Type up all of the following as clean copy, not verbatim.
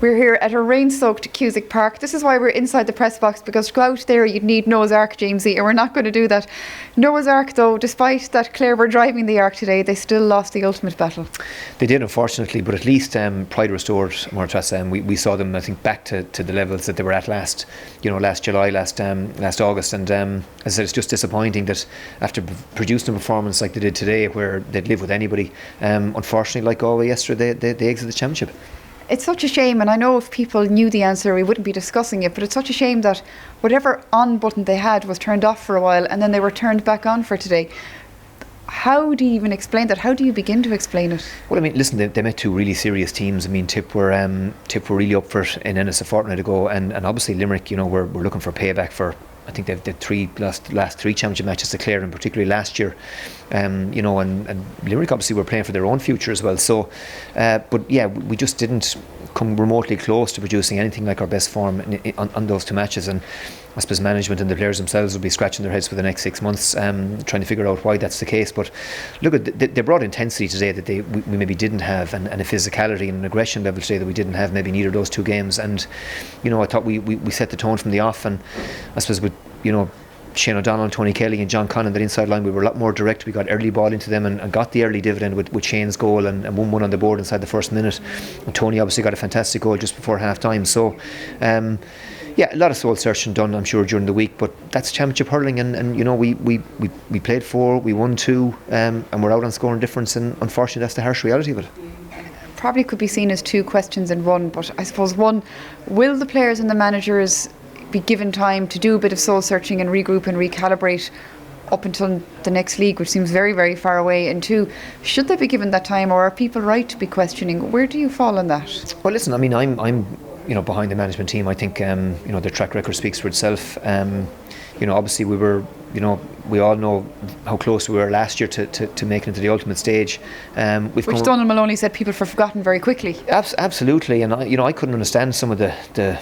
We're here at a rain-soaked Cusack Park. This is why we're inside the press box, because to go out there you'd need Noah's Ark, Jamesie, and we're not going to do that. Noah's Ark, though, despite that Clare were driving the Ark today, they still lost the ultimate battle. They did, unfortunately, but at least pride restored, Máire Trease. We saw them, I think, back to the levels that they were at last July, last August, and as I said, it's just disappointing that after producing a performance like they did today, where they'd live with anybody, unfortunately, like Galway yesterday, they exited the championship. It's such a shame, and I know if people knew the answer we wouldn't be discussing it, but it's such a shame that whatever on button they had was turned off for a while and then they were turned back on for today. How do you even explain that? How do you begin to explain it? Well, I mean, listen, they met two really serious teams. I mean, Tip were really up for it in Ennis a fortnight ago, and obviously Limerick, we're looking for payback for, I think they've last three championship matches to Clare, and particularly last year, and Limerick obviously were playing for their own future as well. So, but yeah, we just didn't come remotely close to producing anything like our best form on those two matches, and I suppose management and the players themselves will be scratching their heads for the next 6 months, trying to figure out why that's the case. But look, they brought intensity today that we maybe didn't have, and a physicality and an aggression level today that we didn't have maybe in either of those two games. And I thought we set the tone from the off, and I suppose with Shane O'Donnell, Tony Kelly and John Connon, that inside line, we were a lot more direct. We got early ball into them and got the early dividend with Shane's goal and 1-1 on the board inside the first minute. And Tony obviously got a fantastic goal just before half time. So yeah, a lot of soul searching done, I'm sure, during the week, but that's championship hurling, and we played 4, we won 2, and we're out on scoring difference, and unfortunately that's the harsh reality of it. Probably could be seen as two questions in one, but I suppose one, will the players and the managers be given time to do a bit of soul searching and regroup and recalibrate up until the next league, which seems very, very far away? And two, should they be given that time, or are people right to be questioning? Where do you fall on that? Well, listen, I mean, I'm behind the management team. I think their track record speaks for itself. Obviously we all know how close we were last year to making it to the ultimate stage. Which Donald Maloney said people have forgotten very quickly. Absolutely, and I couldn't understand some of the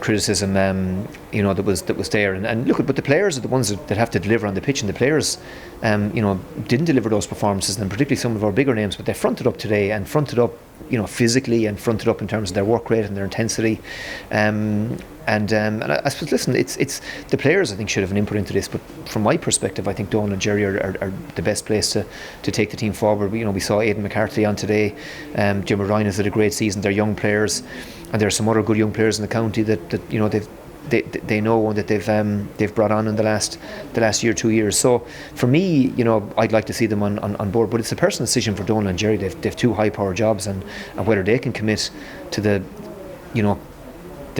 criticism that was there. And look, but the players are the ones that have to deliver on the pitch, and the players didn't deliver those performances, and particularly some of our bigger names. But they fronted up today, and fronted up physically, and fronted up in terms of their work rate and their intensity. And I suppose, listen, it's the players I think should have an input into this, but from my perspective I think Donal and Jerry are the best place to take the team forward. We saw Aidan McCarthy on today, Jim Ryan has had a great season. They're young players, and there are some other good young players in the county that they know and that they've brought on in the last year, 2 years. So for me, I'd like to see them on board, but it's a personal decision for Donal and Jerry. They've two high power jobs, and whether they can commit to the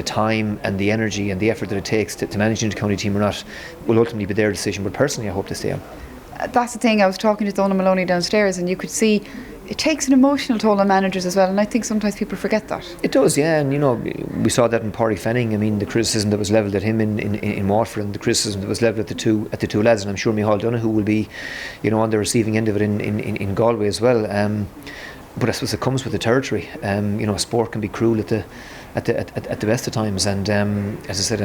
time and the energy and the effort that it takes to manage the county team or not will ultimately be their decision. But personally, I hope they stay on. That's the thing. I was talking to Donald Maloney downstairs, and you could see it takes an emotional toll on managers as well, and I think sometimes people forget that. It does, yeah, and we saw that in Pádraig Fanning. I mean, the criticism that was levelled at him in Waterford, and the criticism that was levelled at the two lads, and I'm sure Micheál Donoghue will be on the receiving end of it in Galway as well. But I suppose it comes with the territory. Sport can be cruel at the best of times, and as I said,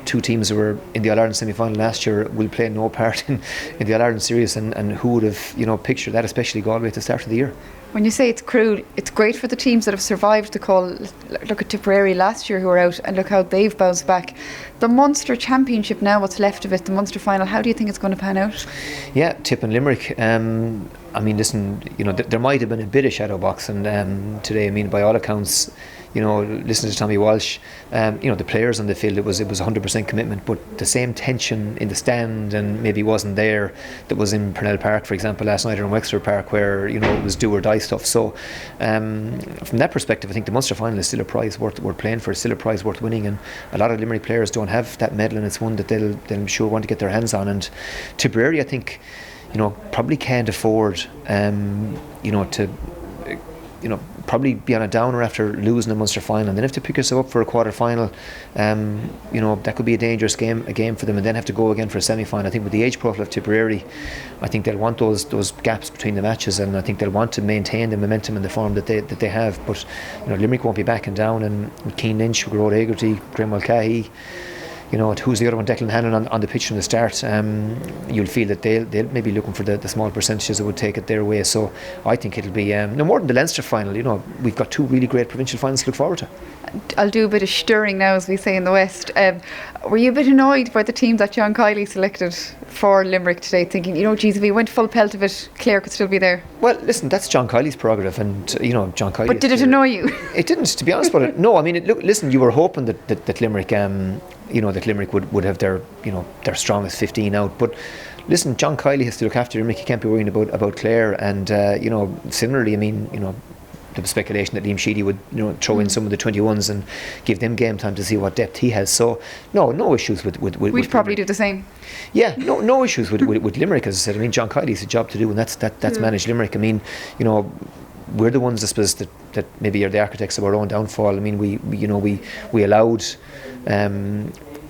two teams that were in the All-Ireland semi-final last year will play no part in the All-Ireland series, and who would have pictured that, especially Galway at the start of the year. When you say it's cruel, it's great for the teams that have survived the call. Look at Tipperary last year, who were out, and look how they've bounced back. The Munster Championship now, what's left of it, the Munster final, how do you think it's going to pan out? Yeah, Tip and Limerick. I mean, listen, there might have been a bit of shadow boxing today. I mean, by all accounts, listening to Tommy Walsh, the players on the field, it was 100% commitment, but the same tension in the stand and maybe wasn't there that was in Purnell Park, for example, last night, or in Wexford Park, where it was do or die stuff. So from that perspective, I think the Munster final is still a prize worth playing for, still a prize worth winning, and a lot of Limerick players don't have that medal, and it's one that they'll I'm sure want to get their hands on. And Tipperary, I think, probably can't afford to probably be on a downer after losing the Munster final, and then have to pick yourself up for a quarter final. That could be a dangerous game for them, and then have to go again for a semi-final. I think with the age profile of Tipperary, I think they'll want those gaps between the matches, and I think they'll want to maintain the momentum and the form that they have. But Limerick won't be backing down, and with Keane Lynch, Gerard Egerty, Graham Mulcahy, who's the other one, Declan Hannon on the pitch from the start, you'll feel that they'll maybe looking for the small percentages that would take it their way. So I think it'll be no more than the Leinster final. We've got 2 really great provincial finals to look forward to. I'll do a bit of stirring now, as we say in the West. Were you a bit annoyed by the team that John Kiely selected for Limerick today, thinking, geez, if he went full pelt of it, Clare could still be there? Well, listen, that's John Kiely's prerogative, and John Kiely. But did it annoy you? It didn't, to be honest about it. No, I mean, listen, you were hoping that Limerick, that Limerick would have their strongest 15 out, but. Listen, John Kiely has to look after Limerick. He can't be worrying about Clare, and similarly, I mean, there was speculation that Liam Sheedy would throw in some of the 21s and give them game time to see what depth he has. So no issues with we'd probably Limerick. Do the same. Yeah, no issues with Limerick, as I said. I mean, John Kiely's a job to do, and that's manage Limerick. I mean, we're the ones, I suppose, that maybe are the architects of our own downfall. I mean, we allowed.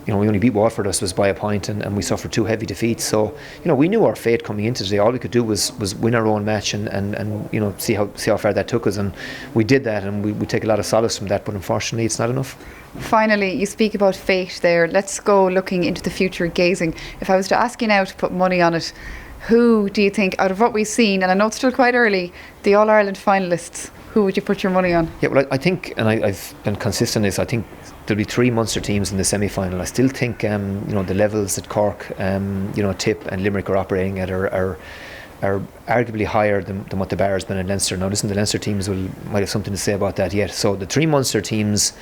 We only beat Waterford, I suppose, by a point, and we suffered 2 heavy defeats. So, we knew our fate coming into today. All we could do was win our own match and see how far that took us. And we did that, and we take a lot of solace from that. But unfortunately, it's not enough. Finally, you speak about fate there. Let's go looking into the future, gazing. If I was to ask you now to put money on it, who do you think, out of what we've seen, and I know it's still quite early, the All-Ireland finalists, who would you put your money on? Yeah, well, I think, and I've been consistent in this, I think there'll be 3 Munster teams in the semi-final. I still think the levels that Cork, Tip and Limerick are operating at are arguably higher than what the bar has been in Leinster. Now listen, the Leinster teams might have something to say about that yet. So the 3 Munster teams,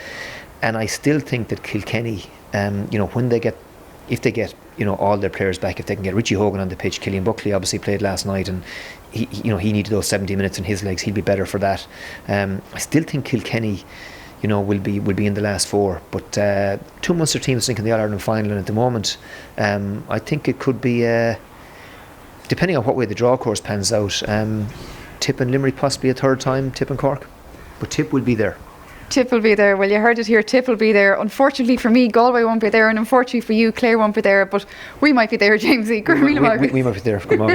and I still think that Kilkenny, if they get all their players back, if they can get Richie Hogan on the pitch. Killian Buckley obviously played last night, and he needed those 70 minutes in his legs. He'll be better for that. I still think Kilkenny will be in the last 4, but 2 Munster teams think in the All-Ireland final, and at the moment I think it could be depending on what way the draw course pans out, Tip and Limerick possibly a 3rd time, Tip and Cork, but Tip will be there. Tip will be there. Well, you heard it here. Tip will be there. Unfortunately for me, Galway won't be there, and unfortunately for you, Clare won't be there, but we might be there, Jamesie. We might be there. Good moment.